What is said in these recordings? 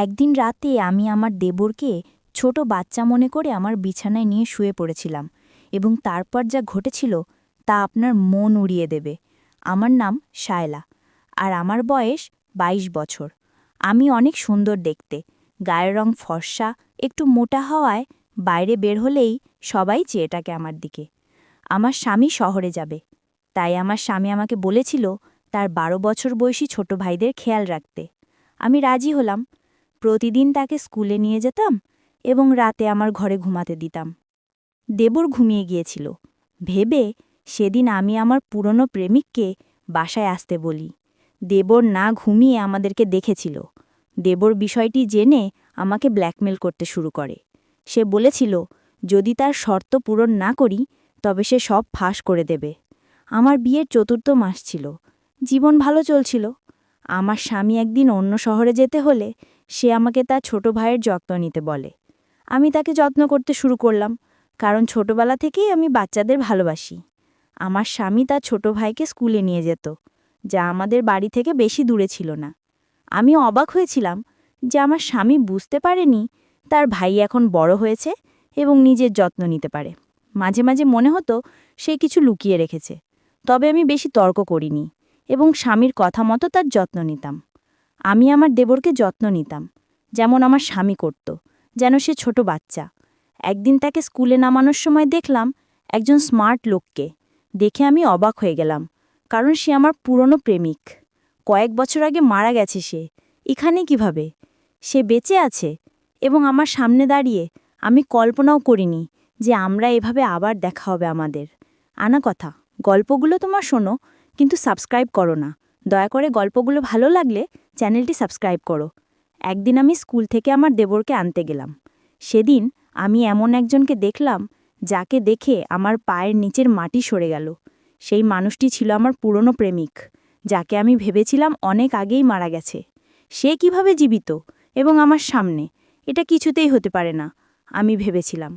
একদিন রাতে আমি আমার দেবরকে ছোট বাচ্চা মনে করে আমার বিছানায় নিয়ে শুয়ে পড়েছিলাম এবং তারপর যা ঘটেছিল তা আপনার মন উড়িয়ে দেবে। আমার নাম শায়লা, আর আমার বয়স ২২ বছর। আমি অনেক সুন্দর দেখতে, গায়ের রং ফর্সা, একটু মোটা হওয়ায় বাইরে বের হলেই সবাই চেয়ে থাকে আমার দিকে। আমার স্বামী শহরে যাবে, তাই আমার স্বামী আমাকে বলেছিল তার ১২ বছর বয়সী ছোট ভাইদের খেয়াল রাখতে। আমি রাজি হলাম। প্রতিদিন তাকে স্কুলে নিয়ে যেতাম এবং রাতে আমার ঘরে ঘুমাতে দিতাম। দেবর ঘুমিয়ে গিয়েছিল ভেবে সেদিন আমি আমার পুরনো প্রেমিককে বাসায় আসতে বলি। দেবর না ঘুমিয়ে আমাদেরকে দেখেছিল। দেবর বিষয়টি জেনে আমাকে ব্ল্যাকমেল করতে শুরু করে। সে বলেছিল যদি তার শর্ত পূরণ না করি তবে সে সব ফাঁস করে দেবে। আমার বিয়ের ৪র্থ মাস ছিল, জীবন ভালো চলছিল। আমার স্বামী একদিন অন্য শহরে যেতে হলে সে আমাকে তার ছোট ভাইয়ের যত্ন নিতে বলে। আমি তাকে যত্ন করতে শুরু করলাম, কারণ ছোটবেলা থেকেই আমি বাচ্চাদের ভালোবাসি। আমার স্বামী তার ছোট ভাইকে স্কুলে নিয়ে যেত, যা আমাদের বাড়ি থেকে বেশি দূরে ছিল না। আমি অবাক হয়েছিলাম যে আমার স্বামী বুঝতে পারেনি তার ভাই এখন বড় হয়েছে এবং নিজের যত্ন নিতে পারে। মাঝে মাঝে মনে হতো সে কিছু লুকিয়ে রেখেছে, তবে আমি বেশি তর্ক করিনি এবং স্বামীর কথা মতো তার যত্ন নিতাম। আমি আমার দেবরকে যত্ন নিতাম যেমন আমার স্বামী করত, যেন সে ছোট বাচ্চা। একদিন তাকে স্কুলে নামানোর সময় দেখলাম একজন স্মার্ট লোককে। দেখে আমি অবাক হয়ে গেলাম, কারণ সে আমার পুরনো প্রেমিক। কয়েক বছর আগে মারা গেছে সে, এখানে কিভাবে? সে বেঁচে আছে এবং আমার সামনে দাঁড়িয়ে। আমি কল্পনাও করিনি যে আমরা এভাবে আবার দেখা হবে আমাদের। আনা কথা, গল্পগুলো তোমার শোনো, কিন্তু সাবস্ক্রাইব করো না। দয়া করে গল্পগুলো ভালো লাগলে চ্যানেলটি সাবস্ক্রাইব করো। একদিন আমি স্কুল থেকে আমার দেবরকে আনতে গেলাম। সেদিন আমি এমন একজনকে দেখলাম যাকে দেখে আমার পায়ের নিচের মাটি সরে গেল। সেই মানুষটি ছিল আমার পুরনো প্রেমিক, যাকে আমি ভেবেছিলাম অনেক আগেই মারা গেছে। সে কিভাবে জীবিত এবং আমার সামনে? এটা কিছুতেই হতে পারে না, আমি ভেবেছিলাম।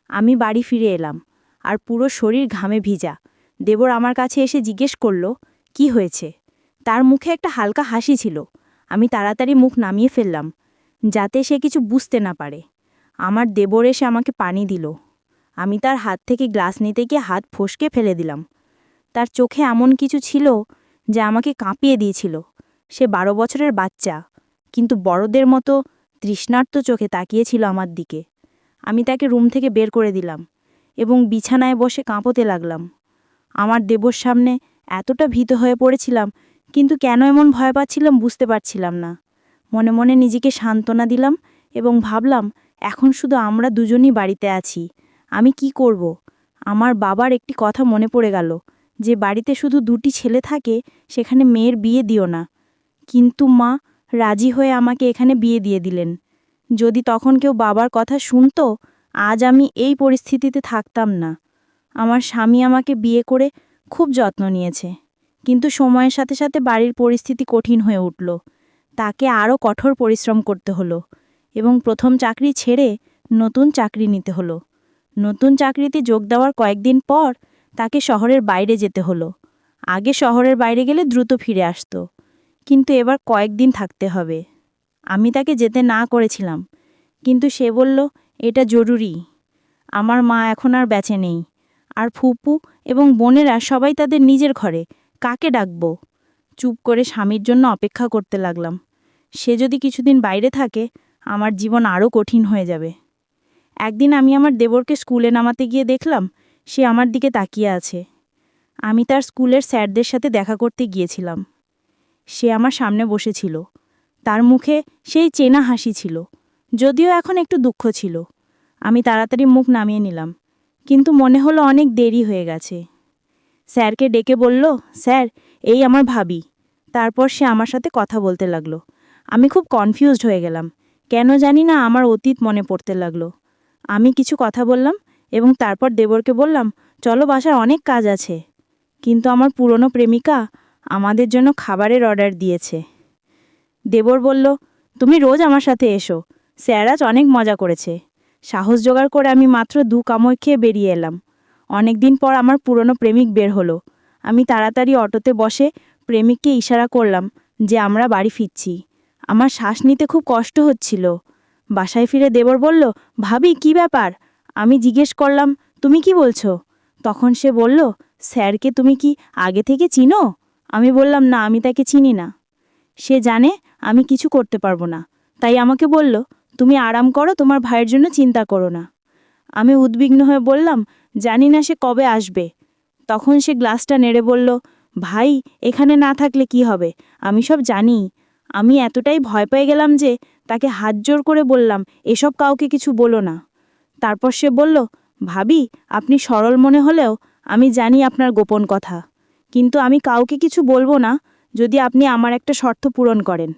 আমি বাড়ি ফিরে এলাম, আর পুরো শরীর ঘামে ভিজা। দেবর আমার কাছে এসে জিজ্ঞেস করল, কি হয়েছে? তার মুখে একটা হালকা হাসি ছিল। আমি তাড়াতাড়ি মুখ নামিয়ে ফেললাম, যাতে সে কিছু বুঝতে না পারে। আমার দেবর এসে আমাকে পানি দিল। আমি তার হাত থেকে গ্লাস নিতে গিয়ে হাত ফসকে ফেলে দিলাম। তার চোখে এমন কিছু ছিল যা আমাকে কাঁপিয়ে দিয়েছিল। সে ১২ বছরের বাচ্চা, কিন্তু বড়দের মতো তৃষ্ণার্ত চোখে তাকিয়েছিল আমার দিকে। আমি তাকে রুম থেকে বের করে দিলাম এবং বিছানায় বসে কাঁপতে লাগলাম। আমার দেবর সামনে এতটা ভীত হয়ে পড়েছিলাম, কিন্তু কেন এমন ভয় পাচ্ছিলাম বুঝতে পারছিলাম না। মনে মনে নিজেকে সান্ত্বনা দিলাম এবং ভাবলাম এখন শুধু আমরা দুজনই বাড়িতে আছি। আমি কি করব? আমার বাবার একটি কথা মনে পড়ে গেল, যে বাড়িতে শুধু ২টি ছেলে থাকে সেখানে মেয়ের বিয়ে দিও না। কিন্তু মা রাজি হয়ে আমাকে এখানে বিয়ে দিয়ে দিলেন। যদি তখন কেউ বাবার কথা শুনতো, আজ আমি এই পরিস্থিতিতে থাকতাম না। আমার স্বামী আমাকে বিয়ে করে খুব যত্ন নিয়েছে, কিন্তু সময়ের সাথে সাথে বাড়ির পরিস্থিতি কঠিন হয়ে উঠল। তাকে আরও কঠোর পরিশ্রম করতে হলো এবং প্রথম চাকরি ছেড়ে নতুন চাকরি নিতে হলো। নতুন চাকরিতে যোগ দেওয়ার কয়েকদিন পর তাকে শহরের বাইরে যেতে হলো। আগে শহরের বাইরে গেলে দ্রুত ফিরে আসতো, কিন্তু এবার কয়েকদিন থাকতে হবে। আমি তাকে যেতে না করেছিলাম, কিন্তু সে বলল এটা জরুরি। আমার মা এখন আর বেঁচে নেই, আর ফুপু এবং বোনেরা সবাই তাদের নিজের ঘরে। কাকে ডাকবো? চুপ করে স্বামীর জন্য অপেক্ষা করতে লাগলাম। সে যদি কিছুদিন বাইরে থাকে, আমার জীবন আরও কঠিন হয়ে যাবে। একদিন আমি আমার দেবরকে স্কুলে নামাতে গিয়ে দেখলাম সে আমার দিকে তাকিয়ে আছে। আমি তার স্কুলের স্যারদের সাথে দেখা করতে গিয়েছিলাম। সে আমার সামনে বসেছিল। তার মুখে সেই চেনা হাসি ছিল, যদিও এখন একটু দুঃখ ছিল। আমি তাড়াতাড়ি মুখ নামিয়ে নিলাম, কিন্তু মনে হলো অনেক দেরি হয়ে গেছে। স্যারকে ডেকে বলল, স্যার, এই আমার ভাবি। তারপর সে আমার সাথে কথা বলতে লাগলো। আমি খুব কনফিউজড হয়ে গেলাম, কেন জানি না আমার অতীত মনে পড়তে লাগলো। আমি কিছু কথা বললাম এবং তারপর দেবরকে বললাম, চলো, বাসার অনেক কাজ আছে। কিন্তু আমার পুরনো প্রেমিকা আমাদের জন্য খাবারের অর্ডার দিয়েছে। দেবর বলল, তুমি রোজ আমার সাথে এসো, স্যার আজ অনেক মজা করেছে। সাহস জোগাড় করে আমি মাত্র ২ কামড় খেয়ে বেরিয়ে এলাম। অনেক দিন পর আমার পুরনো প্রেমিক বের হলো। আমি তাড়াতাড়ি অটোতে বসে প্রেমিককে ইশারা করলাম যে আমরা বাড়ি ফিরছি। আমার শ্বাস নিতে খুব কষ্ট হচ্ছিল। বাসায় ফিরে দেবর বলল, ভাবি কি ব্যাপার? আমি জিজ্ঞেস করলাম, তুমি কি বলছো? তখন সে বলল, স্যারকে তুমি কি আগে থেকে চিনো? আমি বললাম, না, আমি তাকে চিনি না। সে জানে আমি কিছু করতে পারবো না, তাই আমাকে বলল, তুমি আরাম করো, তোমার ভাইয়ের জন্য চিন্তা করো না। আমি উদ্বিগ্ন হয়ে বললাম, জানি না সে কবে আসবে। তখন সে গ্লাসটা নেড়ে বলল, ভাই এখানে না থাকলে কি হবে? আমি সব জানি। আমি এতটাই ভয় পেয়ে গেলাম যে তাকে হাত জোর করে বললাম, এসব কাউকে কিছু বলো না। তারপর সে বলল, ভাবি আপনি সরল মনে হলেও আমি জানি আপনার গোপন কথা, কিন্তু আমি কাউকে কিছু বলবো না যদি আপনি আমার একটা শর্ত পূরণ করেন।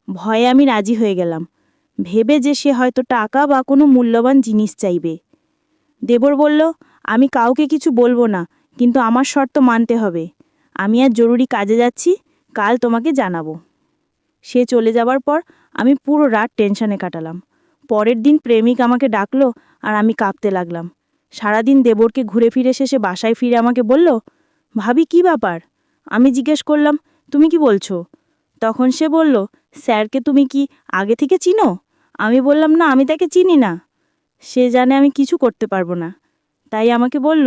ভয়ে আমি রাজি হয়ে গেলাম, ভেবে যে সে হয়তো টাকা বা কোনো মূল্যবান জিনিস চাইবে। দেবর বলল, আমি কাউকে কিছু বলবো না, কিন্তু আমার শর্ত মানতে হবে। আমি আর জরুরি কাজে যাচ্ছি, কাল তোমাকে জানাবো। সে চলে যাবার পর আমি পুরো রাত টেনশনে কাটালাম। পরের দিন প্রেমিক আমাকে ডাকলো আর আমি কাঁপতে লাগলাম। সারাদিন দেবরকে ঘুরে ফিরে শেষে বাসায় ফিরে আমাকে বলল, ভাবি কি ব্যাপার? আমি জিজ্ঞেস করলাম, তুমি কি বলছো? তখন সে বলল, স্যারকে তুমি কি আগে থেকে চিনো? আমি বললাম, না, আমি তাকে চিনি না। সে জানে আমি কিছু করতে পারবো না, তাই আমাকে বলল,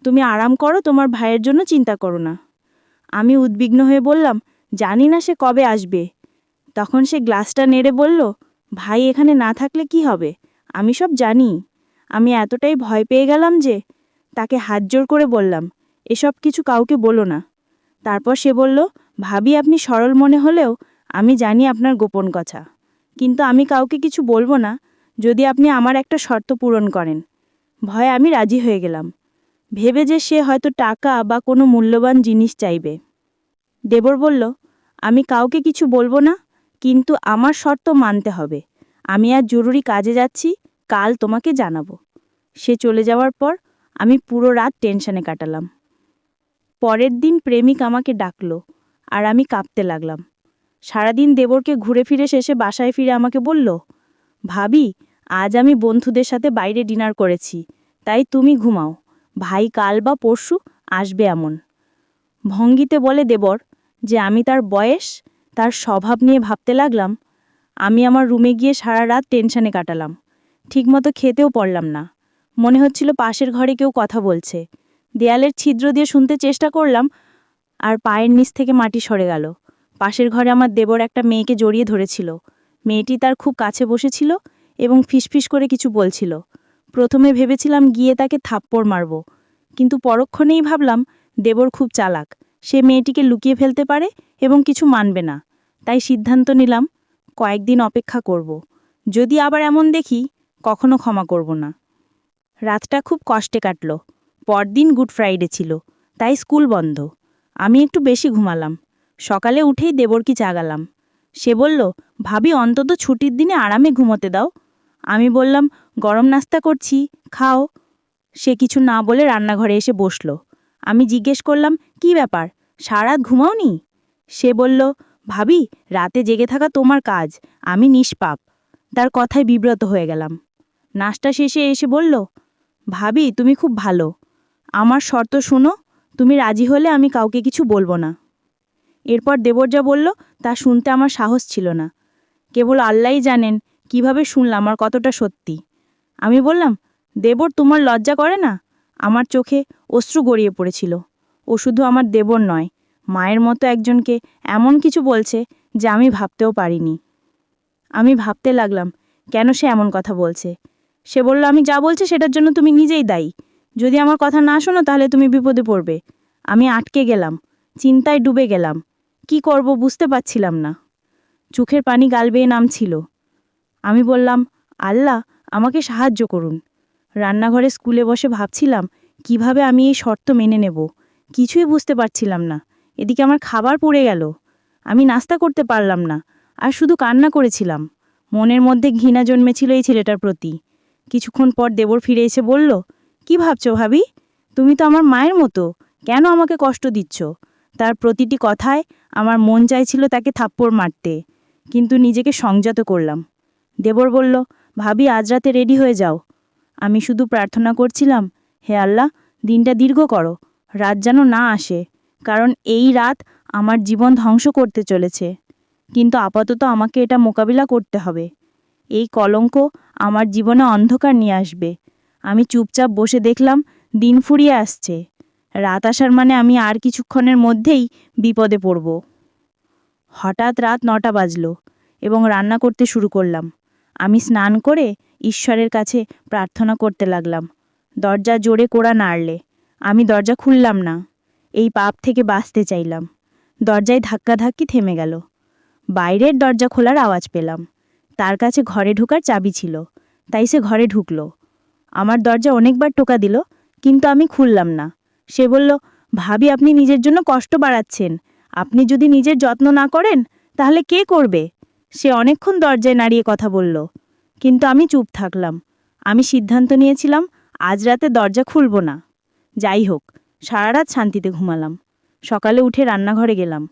তুমি আরাম করো, তোমার ভাইয়ের জন্য চিন্তা করো না। আমি উদ্বিগ্ন হয়ে বললাম, জানি না সে কবে আসবে। তখন সে গ্লাসটা নেড়ে বলল, ভাই এখানে না থাকলে কি হবে? আমি সব জানি। আমি এতটাই ভয় পেয়ে গেলাম যে তাকে হাত জোর করে বললাম, এসব কিছু কাউকে বলো না। তারপর সে বলল, ভাবি আপনি সরল মনে হলেও আমি জানি আপনার গোপন কথা, কিন্তু আমি কাউকে কিছু বলবো না যদি আপনি আমার একটা শর্ত পূরণ করেন। ভয়ে আমি রাজি হয়ে গেলাম, ভেবে যে সে হয়তো টাকা বা কোনো মূল্যবান জিনিস চাইবে। দেবর বলল, আমি কাউকে কিছু বলবো না, কিন্তু আমার শর্ত মানতে হবে। আমি আজ জরুরি কাজে যাচ্ছি, কাল তোমাকে জানাবো। সে চলে যাওয়ার পর আমি পুরো রাত টেনশনে কাটালাম। পরের দিন প্রেমিক আমাকে ডাকলো আর আমি কাঁপতে লাগলাম। সারাদিন দেবরকে ঘুরে ফিরে শেষে বাসায় ফিরে আমাকে বলল, ভাবি আজ আমি বন্ধুদের সাথে বাইরে ডিনার করেছি, তাই তুমি ঘুমাও। ভাই কাল বা পরশু আসবে এমন ভঙ্গিতে বলে দেবর যে আমি তার বয়স, তার স্বভাব নিয়ে ভাবতে লাগলাম। আমি আমার রুমে গিয়ে সারা রাত টেনশনে কাটালাম। ঠিকমতো খেতেও পারলাম না। মনে হচ্ছিল পাশের ঘরে কেউ কথা বলছে। দেয়ালের ছিদ্র দিয়ে শুনতে চেষ্টা করলাম, আর পায়ের নিচ থেকে মাটি সরে গেল। পাশের ঘরে আমার দেবর একটা মেয়েকে জড়িয়ে ধরেছিল। মেয়েটি তার খুব কাছে বসেছিল এবং ফিসফিস করে কিছু বলছিল। প্রথমে ভেবেছিলাম গিয়ে তাকে থাপ্পড় মারব, কিন্তু পরক্ষণেই ভাবলাম দেবর খুব চালাক, সে মেয়েটিকে লুকিয়ে ফেলতে পারে এবং কিছু মানবে না। তাই সিদ্ধান্ত নিলাম কয়েকদিন অপেক্ষা করব। যদি আবার এমন দেখি, কখনো ক্ষমা করব না। রাতটা খুব কষ্টে কাটল। পরদিন গুড ফ্রাইডে ছিল, তাই স্কুল বন্ধ। আমি একটু বেশি ঘুমালাম। সকালে উঠেই দেবরকে জাগালাম। সে বলল, ভাবি অন্তত ছুটির দিনে আরামে ঘুমোতে দাও। আমি বললাম, গরম নাস্তা করছি, খাও। সে কিছু না বলে রান্নাঘরে এসে বসল। আমি জিজ্ঞেস করলাম, কি ব্যাপার, সারাত ঘুমাওনি? সে বলল, ভাবি রাতে জেগে থাকা তোমার কাজ, আমি নিষ্পাপ। তার কথায় বিব্রত হয়ে গেলাম। নাস্তা শেষে এসে বলল, ভাবি তুমি খুব ভালো, আমার শর্ত শুনো, তুমি রাজি হলে আমি কাউকে কিছু বলবো না। এরপর দেবর যা বলল তা শুনতে আমার সাহস ছিল না। কেবল আল্লাহই জানেন কিভাবে শুনলাম আর কতটা সত্যি। আমি বললাম, দেবর তোমার লজ্জা করে না? আমার চোখে অশ্রু গড়িয়ে পড়েছিল। ও শুধু আমার দেবর নয়, মায়ের মতো একজনকে এমন কিছু বলছে যা আমি ভাবতেও পারিনি। আমি ভাবতে লাগলাম, কেন সে এমন কথা বলছে। সে বলল, আমি যা বলছি সেটার জন্য তুমি নিজেই দায়ী। যদি আমার কথা না শোনো তাহলে তুমি বিপদে পড়বে। আমি আটকে গেলাম, চিন্তায় ডুবে গেলাম। কি করব বুঝতে পারছিলাম না। চোখের পানি গাল বেয়ে নামছিল। আমি বললাম, আল্লাহ আমাকে সাহায্য করুন। রান্নাঘরে স্কুলে বসে ভাবছিলাম কিভাবে আমি এই শর্ত মেনে নেব। কিছুই বুঝতে পারছিলাম না। এদিকে আমার খাবার পড়ে গেল। আমি নাস্তা করতে পারলাম না, আর শুধু কান্না করেছিলাম। মনের মধ্যে ঘৃণা জন্মেছিল এই ছেলেটার প্রতি। কিছুক্ষণ পর দেবর ফিরে এসে বলল, কি ভাবছো ভাবি? তুমি তো আমার মায়ের মতো, কেন আমাকে কষ্ট দিচ্ছ? তার প্রতিটি কথায় আমার মন চাইছিল তাকে থাপ্পড় মারতে, কিন্তু নিজেকে সংযত করলাম। দেবর বলল, ভাবি আজ রাতে রেডি হয়ে যাও। আমি শুধু প্রার্থনা করছিলাম, হে আল্লাহ দিনটা দীর্ঘ করো, রাত যেন না আসে, কারণ এই রাত আমার জীবন ধ্বংস করতে চলেছে। কিন্তু আপাতত আমাকে এটা মোকাবিলা করতে হবে। এই কলঙ্ক আমার জীবনে অন্ধকার নিয়ে আসবে। আমি চুপচাপ বসে দেখলাম দিন ফুরিয়ে আসছে। রাত আসার মানে আমি আর কিছুক্ষণের মধ্যেই বিপদে পড়ব। হঠাৎ রাত 9টা বাজল এবং রান্না করতে শুরু করলাম। আমি স্নান করে ঈশ্বরের কাছে প্রার্থনা করতে লাগলাম। দরজা জোরে কড়া নাড়লে আমি দরজা খুললাম না। এই পাপ থেকে বাঁচতে চাইলাম। দরজায় ধাক্কাধাক্কি থেমে গেল। বাইরের দরজা খোলার আওয়াজ পেলাম। তার কাছে ঘরে ঢোকার চাবি ছিল, তাই সে ঘরে ঢুকল। আমার দরজা অনেকবার টোকা দিল, কিন্তু আমি খুললাম না। সে বলল, ভাবি, আপনি নিজের জন্য কষ্ট বাড়াচ্ছেন। আপনি যদি নিজের যত্ন না করেন তাহলে কে করবে? সে অনেকক্ষণ দরজায় নাড়িয়ে কথা বলল, কিন্তু আমি চুপ থাকলাম। আমি সিদ্ধান্ত নিয়েছিলাম আজ রাতে দরজা খুলব না। যাই হোক, সারা রাত শান্তিতে ঘুমালাম। সকালে উঠে রান্নাঘরে গেলাম।